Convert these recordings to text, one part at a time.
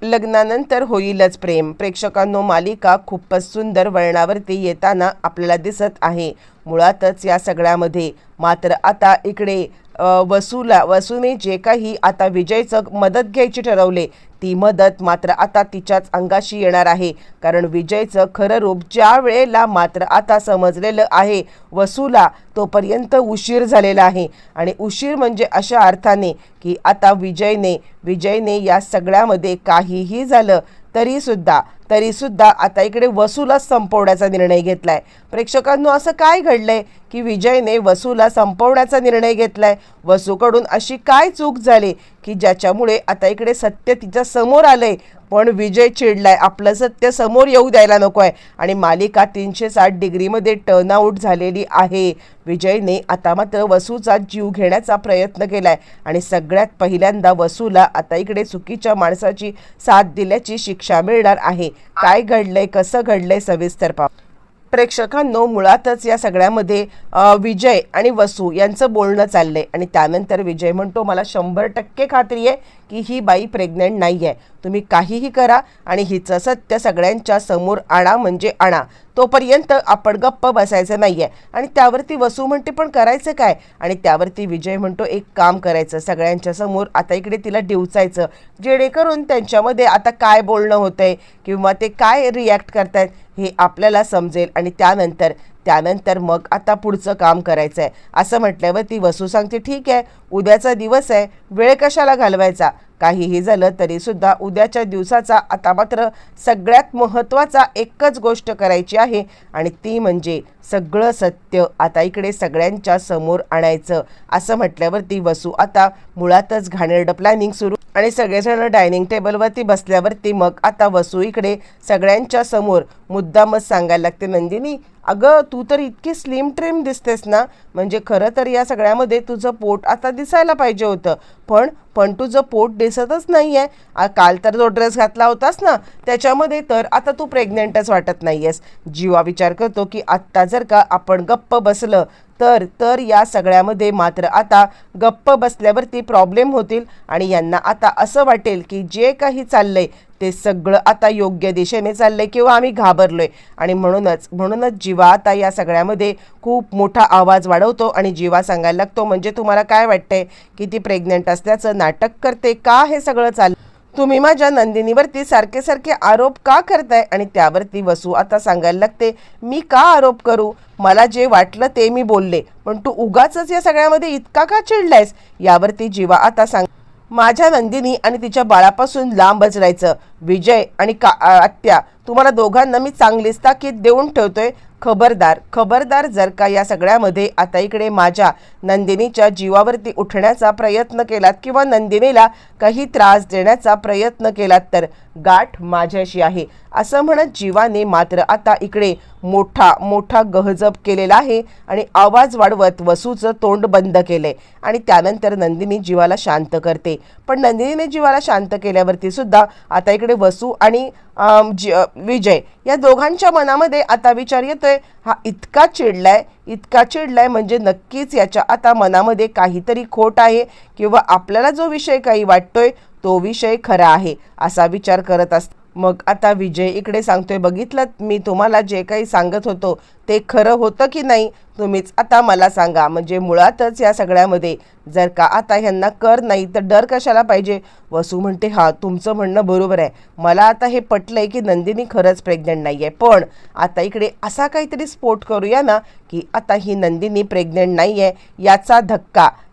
लग्नानंतर होईलच प्रेम. प्रेक्षकांनो, मालिका खूपच सुंदर वळणावरती येताना आपल्याला दिसत आहे. मुळातच या सगळ्यामध्ये मात्र आता इकडे वसूने जे काही आता विजयचं मदत घ्यायची ठरवले, ती मदत मात्र आता तिच्याच अंगाशी येणार आहे. कारण विजयचं खरं रूप ज्या वेळेला मात्र आता समजलेलं आहे वसूला, तोपर्यंत उशीर झालेला आहे. आणि उशीर म्हणजे अशा अर्थाने की आता विजयने या सगळ्यामध्ये काहीही झालं तरीसुद्धा आता इकडे वसूला संपवण्याचा निर्णय घेतलाय. प्रेक्षकांनो, असं काय घडलंय की विजयने वसूला संपवण्याचा निर्णय घेतलाय? वसूकडून अशी काय चूक झाली की ज्याच्यामुळे आता इकडे सत्य तिच्या समोर आलंय, पण विजय चिडलाय, आपलं सत्य समोर येऊ द्यायला नको आहे. आणि मालिका 360 डिग्रीमध्ये टर्न आऊट झालेली आहे. विजयने आता मात्र वसूचा जीव घेण्याचा प्रयत्न केलाय आणि सगळ्यात पहिल्यांदा वसूला आता इकडे चुकीच्या माणसाची साथ दिल्याची शिक्षा मिळणार आहे. काय घडलंय, कसं घडलंय, सविस्तर पाहू. प्रेक्षकांनो, मुळातच या सगळ्यामध्ये विजय आणि वसू यांचं बोलणं चाललंय आणि त्यानंतर विजय म्हणतो, मला 100% खात्री आहे की ही बाई प्रेग्नंट नाही आहे. तुम्ही काहीही करा आणि हिचं सत्य सगळ्यांच्या समोर आणा म्हणजे आणा. तोपर्यंत आपण गप्प बसायचं नाही आहे. आणि त्यावरती वसू म्हणते, पण करायचं काय? आणि त्यावरती विजय म्हणतो, एक काम करायचं, सगळ्यांच्या समोर आता इकडे तिला डिवचायचं, जेणेकरून त्यांच्यामध्ये आता काय बोलणं होतंय किंवा ते काय रिॲक्ट करतायत हे आपल्याला समजेल. आणि त्यानंतर मग आता पुढचं काम करायचं आहे. असं म्हटल्यावरती वसू सांगते, ठीक आहे, उद्याचा दिवस आहे, वेळ कशाला घालवायचा? काहीही झालं तरीसुद्धा उद्याच्या दिवसाचा आता मात्र सगळ्यात महत्त्वाचा एकच गोष्ट करायची आहे आणि ती म्हणजे सगळं सत्य आता इकडे सगळ्यांच्या समोर आणायचं. असं म्हटल्यावरती वसू आता मुळातच घाणेरडं प्लॅनिंग सुरू आणि सगळेजण डायनिंग टेबलवरती बसल्यावरती मग आता वसू इकडे सगळ्यांच्या समोर मुद्दामच सांगायला लागते, नंदिनी अगं तू तर इतकी स्लिम ट्रिम दिसतेस ना, म्हणजे खरं तर या सगळ्यामध्ये तुझं पोट आता दिसायला पाहिजे होतं, पण तुझं पोट दिसतच नाही आहे. काल तर जो ड्रेस घातला होतास ना त्याच्यामध्ये तर आता तू प्रेग्नेंटच वाटत नाही आहेस. जीवा विचार करतो की आत्ता जर का आपण गप्प बसलं तर या सगळ्यामध्ये मात्र आता गप्प बसल्यावरती प्रॉब्लेम होतील आणि यांना आता असं वाटेल की जे काही चाललंय ते सगळं आता योग्य दिशेने चाललंय किंवा आम्ही घाबरलोय. आणि म्हणूनच जीवा आता या सगळ्यामध्ये खूप मोठा आवाज वाढवतो आणि जीवा सांगायला लागतो, म्हणजे तुम्हाला काय वाटतंय की ती प्रेग्नंट असल्याचं नाटक करते का? हे सगळं चाललं, तुम्ही माझ्या नंदिनीवरती सारखे आरोप का करताय? आणि त्यावरती वसू आता सांगायला लागते, मी का आरोप करू? मला जे वाटलं ते मी बोलले, पण तू उगाचच या सगळ्यामध्ये इतका का चिडलायस? यावरती जीवा आता सांग, माझ्या नंदिनी आणि तिच्या बाळापासून लांबच राहायचं. विजय आणि आत्या, तुम्हाला दोघांना मी चांगलीच ताकीद देऊन ठेवतोय. खबरदार जर का या सगळ्यामध्ये आता इकडे माझ्या नंदिनीच्या जीवावरती उठण्याचा प्रयत्न केलात किंवा नंदिनीला काही त्रास देण्याचा प्रयत्न केलात तर गाठ माझ्याशी आहे. असं म्हणत जीवाने मात्र आता इकडे मोठा गहजब केलेला आहे आणि आवाज वाढवत वसूचं तोंड बंद केलंय. आणि त्यानंतर नंदिनी जीवाला शांत करते. पण नंदिनीने जीवाला शांत केल्यावरती सुद्धा आता इकडे वसू आणि विजय या दोघांच्या मनामध्ये आता विचार येतोय, हा इतका चिडलाय म्हणजे नक्कीच याच्या आता मनामध्ये काहीतरी खोट आहे किंवा आपल्याला जो विषय काही वाटतोय तो विषय खरा आहे असा विचार करत असतो. मग आता विजय इकडे सांगतोय, बघितलं मी तुम्हाला जे काही सांगत होतो ते खरं होतं की नाही, तुम्हीच आता मला सांगा. म्हणजे मुळातच या सगळ्यामध्ये जर का आता ह्यांना कर नाही तर डर कशाला पाहिजे? वसू म्हणते, हा तुमचं म्हणणं बरोबर आहे, मला आता हे पटलंय की नंदिनी खरंच प्रेग्नंट नाही आहे, पण आता इकडे असा काहीतरी स्फोट करूया ना की आता ही नंदिनी प्रेग्नंट नाही आहे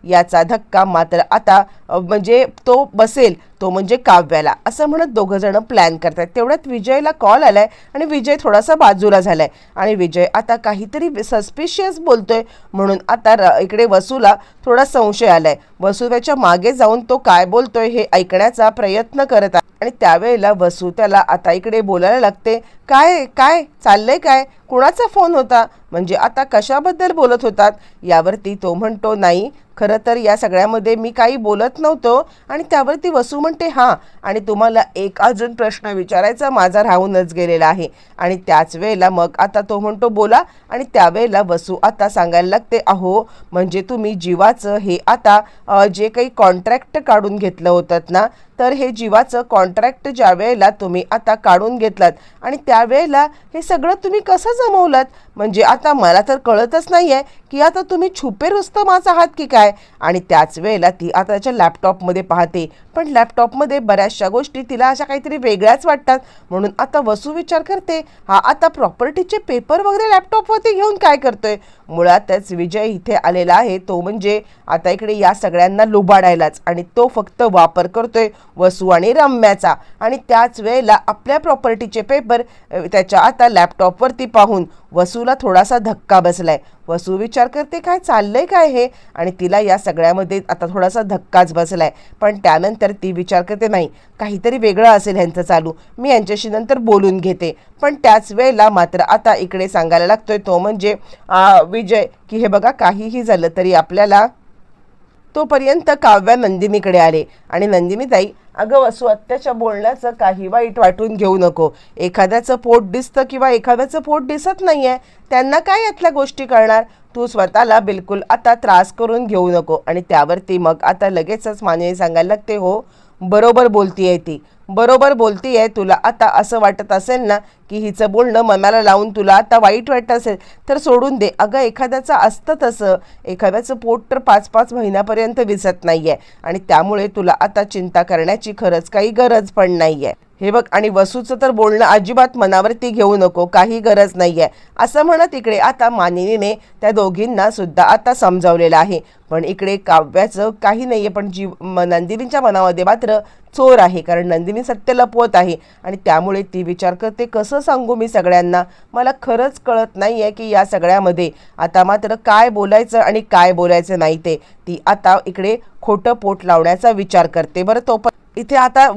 याचा धक्का मात्र आता म्हणजे तो बसेल तो म्हणजे काव्याला. असं म्हणत दोघं जण प्लॅन करतात. तेवढ्यात विजयला कॉल आलाय आणि विजय थोडासा बाजूला झालाय आणि विजय आता काहीतरी सस्पिशियस बोलतोय. म्हणून आता इकडे वसूला थोडा संशय आलाय. वसू त्याच्या मागे जाऊन तो काय बोलतोय हे ऐकण्याचा प्रयत्न करत आहे आणि त्यावेळेला वसू त्याला आता इकडे बोलायला लागते, काय चाललंय, काय कुणाचा फोन होता, म्हणजे आता कशाबद्दल बोलत होतात? यावरती तो म्हणतो, नाही खरं तर या सगळ्यामध्ये मी काही बोलत नव्हतो. आणि त्यावरती वसू म्हणते, हां आणि तुम्हाला एक अजून प्रश्न विचारायचा माझा राहूनच गेलेला आहे. आणि त्याच वेळेला मग आता तो म्हणतो बोला. आणि त्यावेळेला वसू आता सांगायला लागते, अहो म्हणजे तुम्ही जीवाचं हे आता जे काही कॉन्ट्रॅक्ट काढून घेतलं होतं ना तर हे जीवाचं कॉन्ट्रॅक्ट ज्या वेळेला तुम्ही आता काढून घेतलात आणि त्यावेळेला हे सगळं तुम्ही कसं जमवलात, म्हणजे आता मला तर कळतच नाही आहे की आता तुम्ही छुपे रुस्तमाच आहात की काय. आणि त्याच वेळेला ती आता त्याच्या लॅपटॉपमध्ये पाहते, पण लॅपटॉपमध्ये बऱ्याचशा गोष्टी तिला अशा काहीतरी वेगळ्याच वाटतात. म्हणून आता वसू विचार करते, हा आता प्रॉपर्टीचे पेपर वगैरे लॅपटॉपवरती घेऊन काय करतोय. मुळातच विजय इथे आलेला आहे तो म्हणजे आता इकडे या सगळ्यांना लुबाडायलाच, आणि तो फक्त वापर करतोय वसू आणि रम्याचा. आणि त्याच वेळेला आपल्या प्रॉपर्टीचे पेपर त्याच्या आता लॅपटॉपवरती पाहून वसूला थोडासा धक्का बसलाय. वसू विचार करते काय चाललंय काय हे, आणि तिला या सगळ्यामध्ये आता थोडासा धक्काच बसलाय. पण त्यानंतर ती विचार करते नाही, काहीतरी वेगळं असेल ह्यांचं चालू, मी यांच्याशी नंतर बोलून घेते. पण त्याच वेळेला मात्र आता इकडे सांगायला लागतोय तो म्हणजे विजय की हे बघा काहीही झालं तरी आपल्याला. तोपर्यंत काव्या नंदिनीकडे आले आणि नंदिनीताई, अगं वसू आत्याच्या बोलण्याचं काही वाईट वाटून घेऊ नको. एखाद्याचं पोट दिसतं किंवा एखाद्याचं पोट दिसत नाही आहे, त्यांना काय यातल्या गोष्टी कळणार. तू स्वतःला बिलकुल आता त्रास करून घेऊ नको. आणि त्यावरती मग आता लगेचच मानिनी सांगायला लागते, हो बरोबर बोलतीये ती, बरोबर बोलतीये. तुला आता असं वाटत असेल ना की हिचं बोलणं मनाला लावून तुला आता वाईट वाटत असेल तर सोडून दे. अगं एखाद्याचं असतं तसं, एखाद्याचं पोट तर 5-5 महिन्यापर्यंत दिसत नाही आहे, आणि त्यामुळे तुला आता चिंता करण्याची खरंच काही गरज पण नाही आहे. हे बघ, आणि वसूचं तर बोलणं अजिबात मनावरती घेऊ नको, काही गरज नाही आहे असं म्हणत इकडे आता मानिनीने त्या दोघींना सुद्धा आता समजावलेलं आहे. पण इकडे काव्याचं काही नाही आहे, पण नंदिनीच्या मनामध्ये मात्र चोर आहे, कारण नंदिनी सत्य लपवत आहे. आणि त्यामुळे ती विचार करते कसं सांगू मी सगळ्यांना, मला खरंच कळत नाही आहे की या सगळ्यामध्ये आता मात्र काय बोलायचं आणि काय बोलायचं नाही ते. ती आता इकडे खोटं पोट लावण्याचा विचार करते. बरं, तो पण इथे आता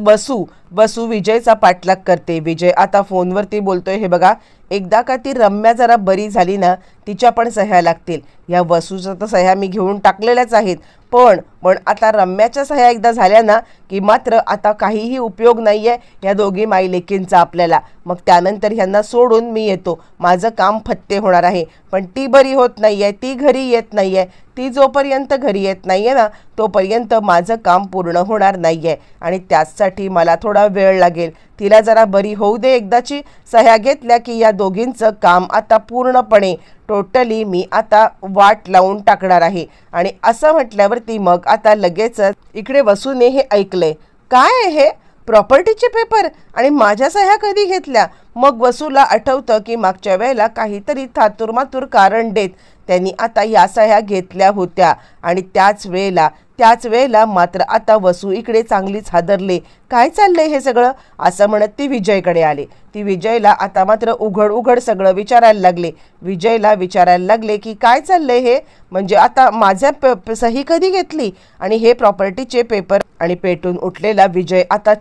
वसू विजयचा पाठलाग करते. विजय आता फोनवरती बोलतोय, हे बघा एकदा का ती रम्या जरा बरी झाली ना, तिच्या पण सह्या लागतील. या वसूचं तर सह्या मी घेऊन टाकलेल्याच आहेत, पण आता रम्याच्या सह्या एकदा झाल्या ना की मात्र आता काहीही उपयोग नाही आहे या दोघी माईलेकींचा आपल्याला. मग त्यानंतर ह्यांना सोडून मी येतो, माझं काम फत्ते होणार आहे. पण ती बरी होत नाही आहे, ती घरी येत नाही आहे. ती जोपर्यंत घरी येत नाही आहे ना तोपर्यंत माझं काम पूर्ण होणार नाही आहे, आणि त्याचसाठी मला थोडा वेळ लागेल. तिला जरा बरी होऊ दे एकदाची. सह्या घेतल्या की या दोघींचं काम आता पूर्णपणे टोटली मी आता वाट लावून टाकणार आहे. आणि असं म्हटल्यावरती मग आता लगेचच इकडे वसूने हे ऐकलंय, काय हे प्रॉपर्टीचे पेपर आणि माझ्या सह्या कधी घेतल्या. मग वसूला आठवतं की मागच्या वेळेला काहीतरी थातुरमातुर कारण देत त्यांनी आता या सह्या घेतल्या होत्या. आणि त्याच वेळेला मात्र आता वसू इकडे चांगलीच हादरले. काय चाललंय हे सगळं असं म्हणत ती विजयकडे आले. ती विजयला आता मात्र उघड सगळं विचारायला लागले. विजयला विचारायला लागले की काय चाललंय हे, म्हणजे आता माझ्या सही कधी घेतली आणि हे प्रॉपर्टीचे पेपर. आणि पेटून उठलेला विजय आता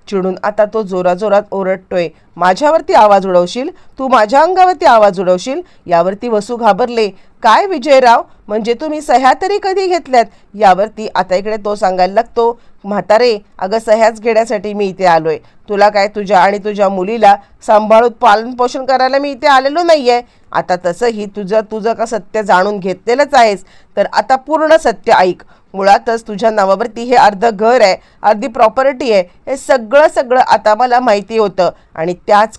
चिडून आता तो जोराजोरात ओरडतोय, माझ्यावरती आवाज उडवशील, तू माझ्या अंगावरती आवाज उडवशील. यावरती वसू घाबरले, काय विजयराव, म्हणजे तुम्ही सह्या तरी कधी घेतल्यात. यावरती आता इकडे तो सांगायला लागतो, म्हातारे अगं सह्याच घेण्यासाठी मी इथे आलोय. तुला काय तुझ्या आणि तुझ्या मुलीला सांभाळून पालन पोषण करायला मी इथे आलेलो नाही आहे. आता तसंही तुझं का सत्य जाणून घेतलेलंच आहेस, तर आता पूर्ण सत्य ऐक. मुळातच तुझ्या नावावरती हे अर्धं घर आहे, अर्धी प्रॉपर्टी आहे, हे सगळं आता मला माहिती होतं. आणि त्याच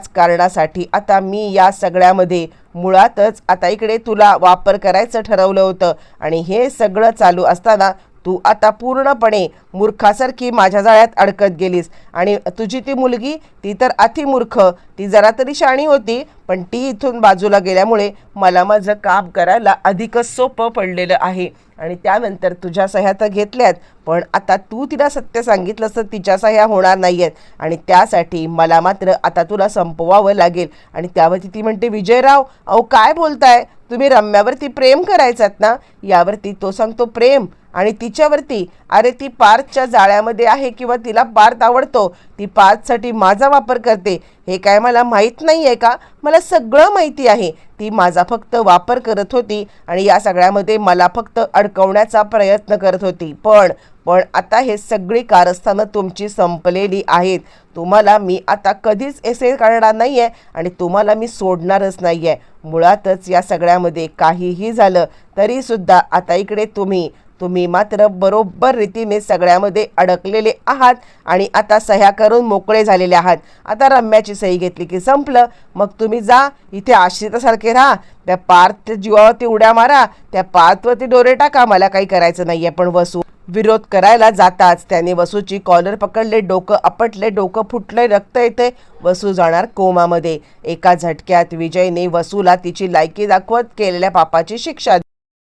कारणासाठी आता मी या सगळ्यामध्ये मुळातच आता इकडे तुला वापर करायचं ठरवलं होतं. आणि हे सगळं चालू असताना तू आता पूर्णपणे मूर्खासारखी माझ्या जाळ्यात अडकत गेलीस. आणि तुझी ती मुलगी ती तर अतिमूर्ख, ती जरा तरी शाणी होती, पण ती इथून बाजूला गेल्यामुळे मला माझं काम करायला अधिकच सोपं पडलेलं आहे. आणि त्यानंतर तुझ्या सह्या तर घेतल्यात, पण आता तू तिला सत्य सांगितलंस तर तिच्या सह्या होणार नाही आहेत. आणि त्यासाठी मला मात्र आता तुला संपवावं लागेल. आणि त्यावरती ती म्हणते, विजयराव अहो काय बोलताय तुम्ही, रम्यावरती प्रेम करायचात ना. यावरती तो सांगतो, प्रेम आणि तिच्यावरती, अरे ती पार्थच्या जाळ्यामध्ये आहे किंवा तिला पार्थ आवडतो, ती पार्थसाठी माझा वापर करते, हे काय मला माहीत नाही आहे का. मला सगळं माहिती आहे. ती माझा फक्त वापर करत होती आणि या सगळ्यामध्ये मला फक्त अडकवण्याचा प्रयत्न करत होती. पण आता हे सगळी कारस्थानं तुमची संपलेली आहेत. तुम्हाला मी आता कधीच एसे करणार नाही आहे आणि तुम्हाला मी सोडणारच नाही आहे. मुळातच या सगळ्यामध्ये काहीही झालं तरीसुद्धा आता इकडे तुम्ही तुम्ही मात्र बरोबर रीतीने सगळ्यामध्ये अडकलेले आहात आणि आता सह्या करून मोकळे झालेले आहात. आता रम्याची सही घेतली की संपलं. मग तुम्ही जा इथे आश्रितासारखे राहा, त्या पार्थ जीवावरती उड्या मारा, त्या पार्थवरती डोरे टाका, मला काही करायचं नाहीये. पण वसू विरोध करायला जाताच त्याने वसूची कॉलर पकडले, डोकं आपटले, डोकं फुटले, रक्त येते. वसू जाणार कोमामध्ये. एका झटक्यात विजयने वसूला तिची लायकी दाखवत केलेल्या पापाची शिक्षा